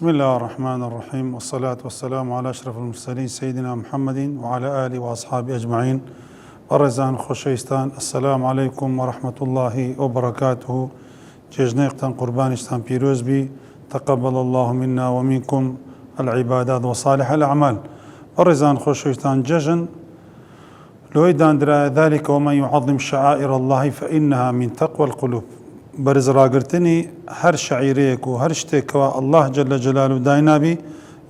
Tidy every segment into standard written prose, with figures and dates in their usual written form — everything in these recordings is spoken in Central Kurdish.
بسم الله الرحمن الرحيم والصلاة والسلام على أشرف المرسلين سيدنا محمد وعلى آله وأصحابه أجمعين. ورزان خوشيستان، السلام عليكم ورحمة الله وبركاته. جيجنيقتان قربانشتان بيروز بي، تقبل الله منا ومنكم العبادات وصالح الأعمال. ورزان خوشيستان ججن لويدان درا ذلك ومن يعظم شعائر الله فإنها من تقوى القلوب. برز راگرتنی هر شعیرێک و هەر شتێکەوە الله جل جلاله داینابی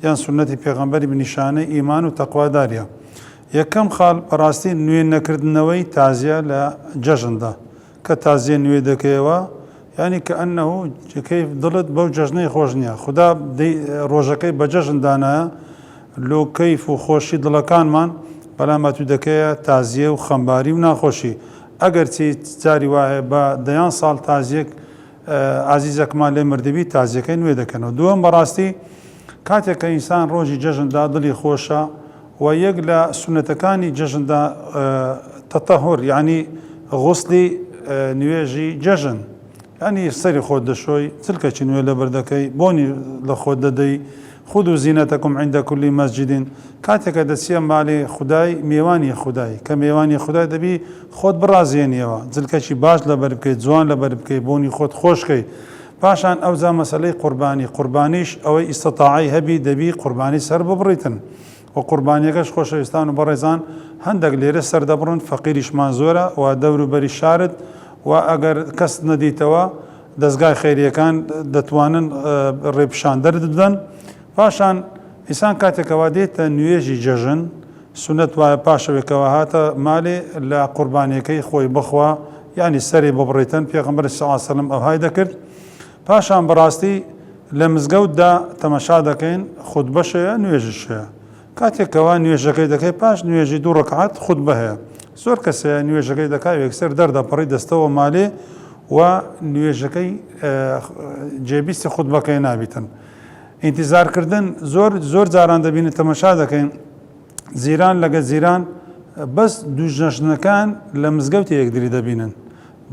یان سنەتی پێغەمبەری بنیشانەی ئیمان و تەقواداریە. یەکەم خاڵ بەڕاستی نوێ نەکردنەوەی تازیە لە جەژندا کە تازیە نوێ دەکەیەوە، یعنی کە ئەنەهو کەیف دڵت بەو جەژنەی خۆش نییە. خدا ڕۆژەکەی بە جەژندانایە لۆ کەیف و خۆشی دڵەکانمان بەلامەت و دەکەیە تازیە و خەمباری و ناخۆشی. ئەگەر چی جاری وایە بە دەیان ساڵ تازیەک عزیزەکمان لێ مردبی تازیەکەی نوێ دەکەنەوە. دووەم بەڕاستی کاتێک کە ئینسان ڕۆژی جەژندا دڵی خۆشە و یەک لە سونەتەکانی جەژندا تەتەهور، یعنی غوسلی نوێژی جەژن، یعنی سەری خۆت دەشۆی، چلکەکی نوێ لەبەر دەکەی، بۆنی لە خۆت دەدەی، خودوا زینەتەکم عند كل مسجد. کاتێکە دەچیە ماڵی خودای، میێوانی خودای کە میێوانی خودای دەبی خۆت بڕازێنیەوە، جلکەکی باش لەبەر بکەیت، جوان لەبەر بکەیت، بۆنی خۆت خۆشکەی. پاشان ئەوجا مەسەلەی قوربانیش ئەوەی ئیستطاعی هەبی دەبی قوربانی سەر ببڕیتن و قوربانیەکەش خۆشەویستان و بەڕێزان هەندێک لێرە سەر دەبڕن، فەقیریشمان زۆرە و دەوروبەری شارت و ئەگەر کەس نەدیتەوە دەستگای خەیریەکان دەتوانن ڕێپشاندەر بدەن. پاشان ئینسان کاتێکەوە دێتە نوێژی جەژن، سونەت وایە پاشەوێکەوە هاتە مالێ لە قوربانیەکەی خۆی بخوا، یعنی سەری ببڕێتن. پێغەمبەر صلی الله علیه و سلم ئەوهای دەکرد. پاشان بەڕاستی لە مزگەوتدا تەماشا دەکەین، خوتبەشەیە نوێژشەیە. کاتێکەوە نوێژەکەی دەکەی، پاش نوێژی دوو ڕەکعات خوتبە هەیە. زۆر کەسەیە نوێژەکەی دەکات یەکسەر دەردەپەڕی دەستەوە مالێ و نوێژەکەی جێبیستی خوتبەکەی نابیتن. ئینتیزارکردن زۆر جاران دەبینێت، تەماشا دەکەین زیران لەگە زیران بەس دوو جەژنەکان لە مزگەوتی یەکدری دەبینن.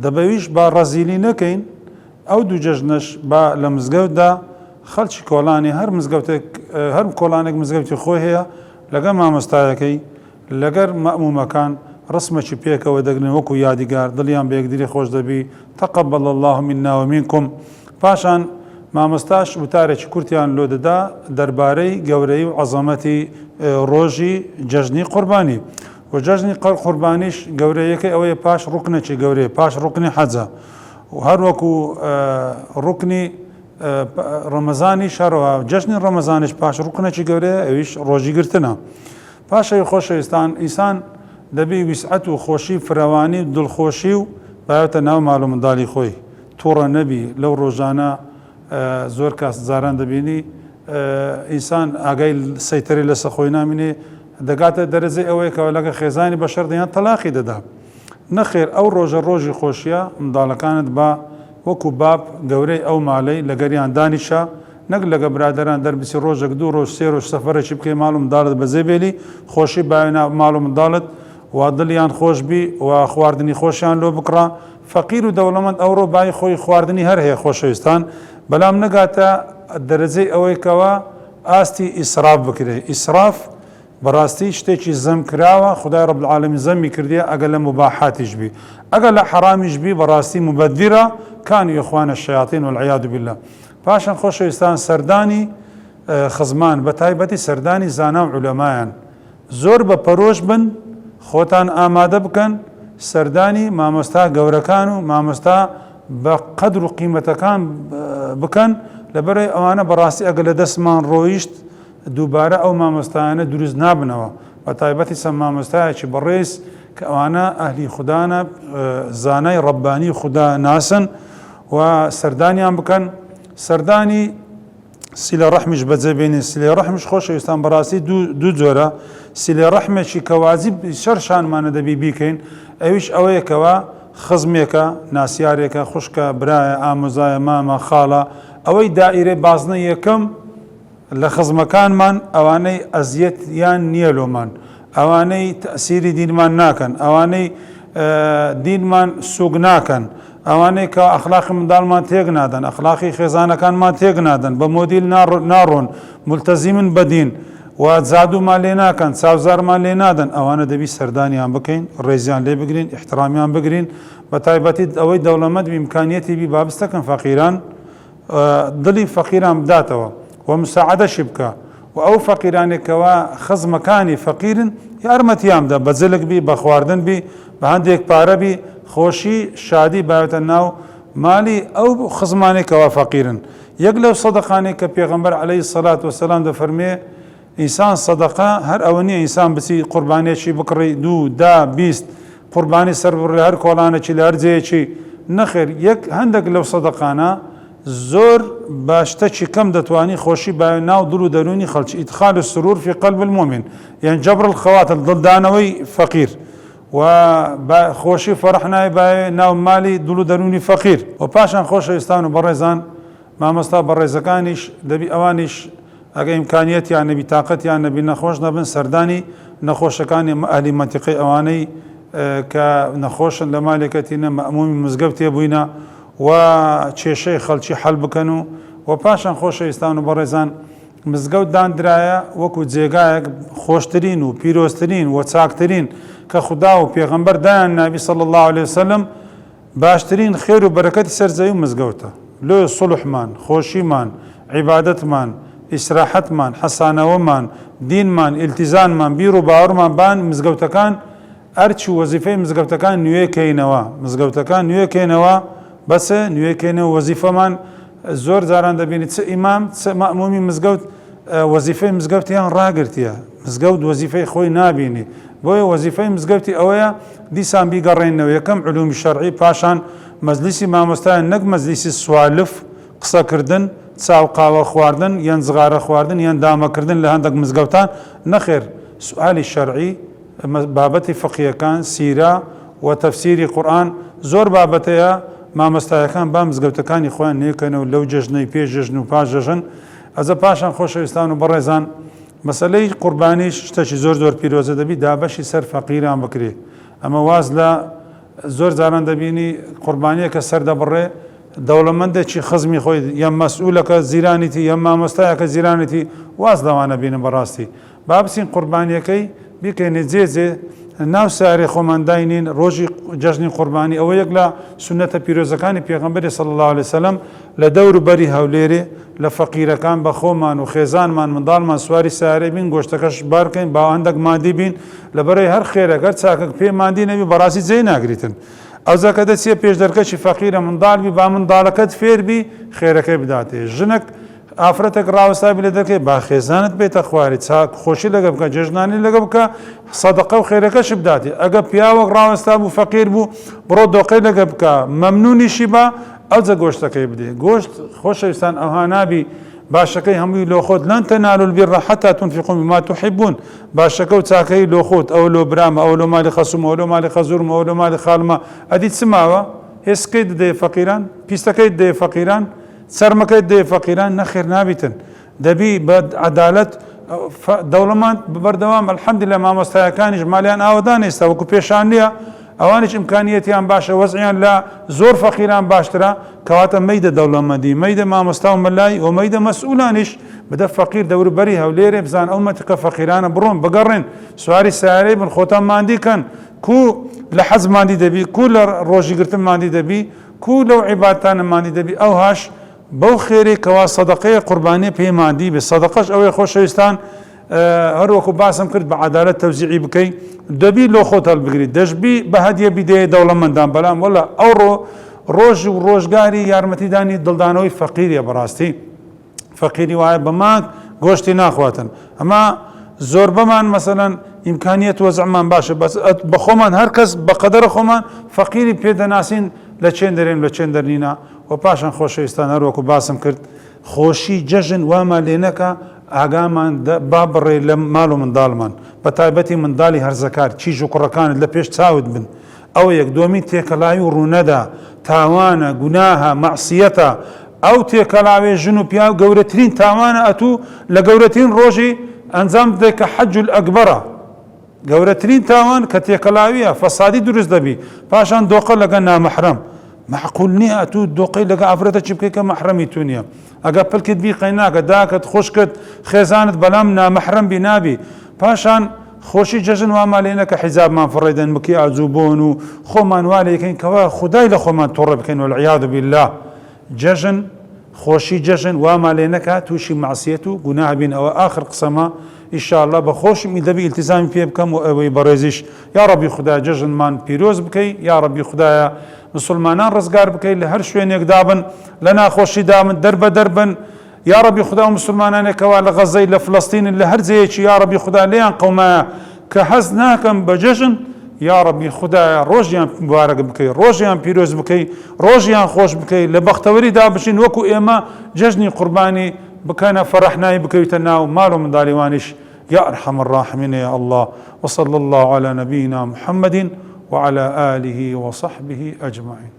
دەبەویش با ڕەزیلی نەکەین، ئەو دوو جەژنەش با لە مزگەوتدا خەڵکی کۆڵانی هەر کۆڵانێک مزگەوتی خۆی هەیە، لەگەڵ مامۆستایەکەی لەگەر مەئمومەکان ڕسمێکی پێکەوە دەگرن وەکو یادیگار، دڵیان بە یەکدری خۆش دەبی، تەقەبەڵ الله منا ومنکم. پاشان مامۆستاش وتارێکی کورتیان لۆ دەدا دەربارەی گەورەی و عەزەمەتی ڕۆژی جەژنی قوربانی. و جەژنی قوربانیش گەورەیەکەی ئەوەیە پاش ڕوکنێکی گەورەیە، پاش ڕوکنی حەجە و هەروەکو ڕوکنی ڕەمەزانی شەڕەوە، جەژنی ڕەمەزانیش پاش ڕوکنێکی گەورەیە، ئەویش ڕۆژی گرتنە. پاشەوی خۆشەویستان ئینسان دەبی ویسعەت و خۆشی فراوانی و دڵخۆشی و بایەتە ناو ماڵ و منداڵی خۆی، تووڕە نەبی. لەو ڕۆژانە زۆر کەس جاران دەبینی ئینسان ئاگای سەیتەری لەسە خۆی نامینێ، دەگاتە دەرەجەی ئەوەیە کەەوە لەگە خێزانی بەشەر دەیان تەلاقی دەدا. نەخێر، ئەو ڕۆژە ڕۆژی خۆشیە، منداڵەکانت بە وەکو باب گەورەی ئەو ماڵەی لەگەریان دانیشە، نەک لەگە برادەران دەربسی ڕۆژێک دوو ڕۆژ سێ ڕۆژ سەفەرێکی بکەی ماڵ و منداڵت بەجێ بێلی، خۆشی باوێنە ماڵ و منداڵت وا دڵیان خۆش بی و خواردنی خۆشیان لۆ بکڕا. فەقیر و دەوڵەمەند ئەوڕۆ بای خۆی خواردنی هەر هەیە خۆشەویستان، بەڵام نەگاتە دەرەجەی ئەوەی کەوە ئاستی ئیسراف بکرێت. ئیسراف بەڕاستی شتێکی زەم کراوە، خدای ڕەب العالەمین زەمی کردیە ئەگەر لە مباحاتیش بی، ئەگەر لە حەرامیش بی بەڕاستی مبەدیرە کانی ئیخوانە الشەیاطین والعیاذ بالله. پاشان خۆشەویستان سەردانی خزمان، بە تایبەتی سەردانی زانا و عولەمایان زۆر بە پەرۆش بن، خۆتان ئامادە بکەن سەردانی مامۆستا گەورەکان و مامۆستا بە قەدر و قیمەتەکان بکەن، لەبەرەوەی ئەوانە بەڕاستی ئەگەر لە دەستمان ڕۆیشت دووبارە ئەو مامۆستایانە دروست نابنەوە. بە تایبەتی چەند مامۆستایەکی بەڕێز کە ئەوانە ئەهلی خودانە، زانای ڕەبانی خوددا ناسن و سەردانیان بکەن. سەردانی سیلە ڕەحمیش بەجێبێنین. سیلە ڕەحمیش خۆشەویستان بەڕاستی دوو جۆرە. سیلە ڕەحمێکی کە واجب شەرشانمانە دەبی بیکەین، ئەویش ئەوەیەکەوە خزمێکە، ناسیارێکە، خوشکە، برایە، ئامۆزایە، مامە، خاڵە، ئەوەی دائیرەی بازنە یەکەم لە خزمەکانمان، ئەوانەی ئەزیەتیان نییە لۆمان، ئەوانەی تەسیری دینمان ناکەن، ئەوانەی دینمان سوگ ناکەن، ئەوانەی کە ئەخلاقی منداڵمان تێک نادەن، ئەخلاقی خێزانەکانمان تێک نادەن، بە مۆدیل ناڕۆن، مولتەزیمن بەدین و زادومان لێ ناکەن، چاوزارمان لێ نادەن، ئەوانە دەبی سەردانیان بکەین، ڕێزیان لێ بگرین، احترامیان بگرین، بە تایبەتی ئەوەی دەوڵەمەند ئیمکانیەتی بی بابستەکەن فەقیران، دڵی فەقیران بداتەوە و مساعدەشی بکە و ئەو فەقیرانێکەوە خزمەکانی فەقیرن یارمەتیان بدە، بە جلک بی، بە خواردن بی، بە هەندێک پارە بی، خۆشی شادی باوێتە ناو مالی ئەو خزمانێکەوە فەقیرن. یەک لەو سەدەقانێک کە پێغەمبەر عەلەیهی سەڵات وەسەلام دەفەرمێ ئینسان سەدەقە هەر ئەوە نییە ئینسان بچی قوربانێکی بکڕی 2، 10، 20 قوربانی سەر بڕێ هەر کۆڵانێکی لە هەر جێیەکی نەخێر. یەک هەندێک لەو سەدەقانە زۆر باشتەکی کەم دەتوانی خۆشی باوێ ناو دڵ و دەرونی خەڵکی، ئیدخال السرور فی قەلب المؤمن، یان جەبر الخەواتر، دڵدانەوەی فەقیر و خۆشی فەرح نای باوێ ناو مالی دڵ و دەرونی فەقیر. و پاشان خۆشەویستان و بەڕێزان مامۆستا بەڕێزەکانیش دەبی ئەوانیش ئەگە ئیمکانیەتیان نەبی تااقەتیان نەبی نەخۆش نەبن سەردانی نەخۆشەکانی ئەهلی مەنتیقەی ئەوانەی کە نەخۆشن لە مالێکەتینە مەئمومی مزگەوت تێبووینە و کێشەی خەڵکی حەل بکەن و پاشان خۆشەویستان و بەڕێزان مزگەوت دانرایە وەکو جێگایەک خۆشترین و پیرۆزترین و چاکترین کە خودا و پێغەمبەر دایان نابی صلی الله علیه وسلم باشترین خێر و بەرەکەتی سەرزەوی مزگەوتە. لۆ سڵحمان، خۆشیمان، عیبادەتمان، ئیسراحەتمان، حەسانەوەمان، دینمان، ئیلتیزانمان، بیر و باوەڕمان بان مزگەوتەکان ئەرچی وەزیفەی مزگەوتەکان نوێکەینەوە، مزگەوتەکان نوێکەینەوە، بەسە نوێکەینەوە وەزیفەمان. زۆر جاران دەبینی چ ئیمام چ مەئمومی مزگەوت وەزیفەی مزگەوتیان ڕاگرتیە، مزگەوت وەزیفەی خۆی نابینی، بۆیە وەزیفەی مزگەوتی ئەوەیە دیسان بیگەڕێنەوە یەکەم علومی شەرعی، پاشان مەجلیسی مامۆستایان، نەک مەجلیسی سوالف قسەکردن، چاو قاوە خواردن یان جغارە خواردن یان دامەکردن لە هەندێک مزگەوتان نەخێر. سوالی شەرعی، بابەتی فقیەکان، سیرە و تەفسیری قورئان زۆر بابەتەیە مامۆستایەکان با مزگەوتەکانی خۆیان نێکەنەوە لەو جەژنەی پێش جەژن و پاش جەژن. ئەجە پاشان خۆشەویستان و بەڕێزان مەسەلەی قوربانیش شتێکی زۆر پیرۆزە دەبی دابەشی سەر فەقیران بکرێ. ئەمە واز لە زۆر جاران دەبینی قوربانیەکە سەر دەبڕێ دەوڵەمەندێکی خزمی خۆی یان مەسئولەکە زیرانیتی یان مامۆستایەکە زیرانیتی واز لەوانە بینن بەڕاستی. با بچین قوربانیەکەی بیکەینێ جێجێ ناو سارێ خۆمان داینین ڕۆژی جەژنی قوربانی. ئەوە یەک لە سونەتە پیرۆزەکانی پێغەمبەری صلی الله علیه وسلم لە دەوروبەری هەولێرێ لە فەقیرەکان بە خۆمان و خێزانمان منداڵمان سواری سارێ بین، گۆشتەکەش بار بکەین، با هەندێک مادی بین، لەبەرەی هەر خێرەکە چاکەک پێ مادی نەبی بەڕاستی جێی ناگریتن. ئەوجا کە دەچێ پێش دەرکەشی فەقیرە منداڵبی با منداڵەکەت فێربی خێرەکەی بداتێ. ژنێک ئافرەتێک ڕاوەستابی لە دەکەی با خێزانت بێتە خواری، چاک خۆشی لەگە بکە، جێژنانی لەگە بکە، سەدەقە و خێرەکەش بداتێ. ئەگە پیاوەک ڕاوەستا بوو فەقیر بوو بڕۆ دۆقەی لەگە بکە، مەمنونیشی بە ئەوجا گۆشتەکەی بدێ. گۆشت خۆشەویستان ئەوها نابی باشەکەی هەمووی لۆ خۆت لەن تەنالوا البیڕ حەتا تونفقوا مما تحبون. باشەکە و چاکەی لۆ خۆت، ئەوە لۆ برامە، ئەوە لۆ مالی خەسوومە، ئەوە لۆ مالی خەزوورمە، ئەوە لۆ مالی خاڵمە. ئەدی چ ماوە؟ هێسکەی دەدەیە فەقیران، پیسەکەی دەدەیە فەقیران، سەرمەکەی دەدەیە فەقیران، نەخێر نابیتن. دەبی بە عەدالەت دەوڵەمەند بەردەوام ئەلحەمدولیلا مامۆستایەکانیش مالیان ئاوەدان ئێستا وەکو پێشان نییە، ئەوانیش ئیمکانیەتیان باشە، وەزعیان لە زۆر فەقیران باشترە، کەواتە مەیدە دەوڵەمەندی، مەیدە مامۆستا و مەلای و مەیدە مەسئولانیش بدە فەقیر دەوروبەری هەولێرێ بزان ئەو مەنتیقە فەقیرانە بڕۆن بگەڕێن سواری سیارەی بن، خۆتان ماندی کەن، کو لە حەج ماندی دەبی، کو لە ڕۆژی گرتن ماندی دەبی، کو لەو عیبادەتانە ماندی دەبی. ئەو هاش بەو خێری کەوا سەدەقەیە قوربانی پێی ماندی بێ. سەدەقەش ئەوەی خۆشەویستان هەروەکو باسم کرد بە عەدالەت تەوزیعی بکەی، دەبی لۆ خۆت هەڵبگریت، دەشبی بە هەدیە بیدەیە دەوڵەمەندان، بەڵام وەڵا ئەو ڕۆژ و ڕۆژگاری یارمەتیدانی دڵدانەوەی فەقیریە. بەڕاستی فەقیری وایە بە مانگ گۆشتی ناخواتن. ئەمە زۆر بەمان مەسەلەن ئیمکانیەت وەزعمان باشە، بەس بە خۆمان هەر کەس بە قەدەرە خۆمان فەقیری پێدەناسین لە چێن دەرێن لە چێن دەرنینە. و پاشان خۆشەویستان هەروەکو باسم کرد خۆشی جەژن وامان لێ نەکە ئاگامان با بڕێ لە ماڵ و منداڵمان، بە تایبەتی منداڵی هەرزەکار چیژ و کوڕەکانت لە پێش چاوت بن. ئەوە یەک دومی تێکەڵاوی و ڕوونەدا، تاوانە، گوناهە، مەعسیەتە. ئەو تێکەڵاوێ ژن و پیاو گەورەترین تاوانە، ئەتوو لە گەورەترین ڕۆژی ئەنجام بدەیت کە حەجول ئەکبەرە. گەورەترین تاوان کە تێکەڵاویە، فەسادی دروست دەبی. پاشان دۆقە لەگە نامەحرەم، معقول نییە تو دۆقەی لەگە ئافرەتە چی بکەی کە مەحرەمی تو نییە ئەگە پلکت بیقەی ناکە داکەت خوشکت خێزانت بەلام نامەحرەم بی نابی پاشان خۆشی جەژن وامان لێ نەکە حیجابمان فڕێدەن بکەی ئاجوو بۆن و خۆمان وا لێ یەکەین کەوا خودای لە خۆمان تۆڕە بکەین والعیاذ بالله جەژن خۆشی جەژن وامان لێ نەکات تووشی معسیەت و گوناه بین ئەوە آخر قسەمە ئینشاءالله بە خۆشمی دەبی ئیلتیزامی پێ بکەم و ئەوەی بەڕێزیش یا ڕەبی خودای جەژنمان پیرۆز بکەی یا ڕەبی خودایە مسلمانان ڕزگار بکەی لە هەر شوێنێک دابن لە ناخۆشی دامن دەربە دەربن یا ڕەبی خوددا و مسلمانانێکەوە لە غەزەی لە فلەستین لە هەر جەیەکی یا ڕەبی خوددا لێیان قەومایە کە حەز ناکەم بە جەژن یا ڕەبی خودایە ڕۆژیان مبارەک بکەی ڕۆژیان پیرۆز بکەی ڕۆژیان خۆش بکەی لە بەختەوەری دابشین وەکو ئێمە جەژنی قوربانی بکەنە فەرەحنایی بکەویتە ناو ماڵ و منداڵیوانیش يا أرحم الراحمين يا الله وصلى الله على نبينا محمد وعلى آله وصحبه أجمعين.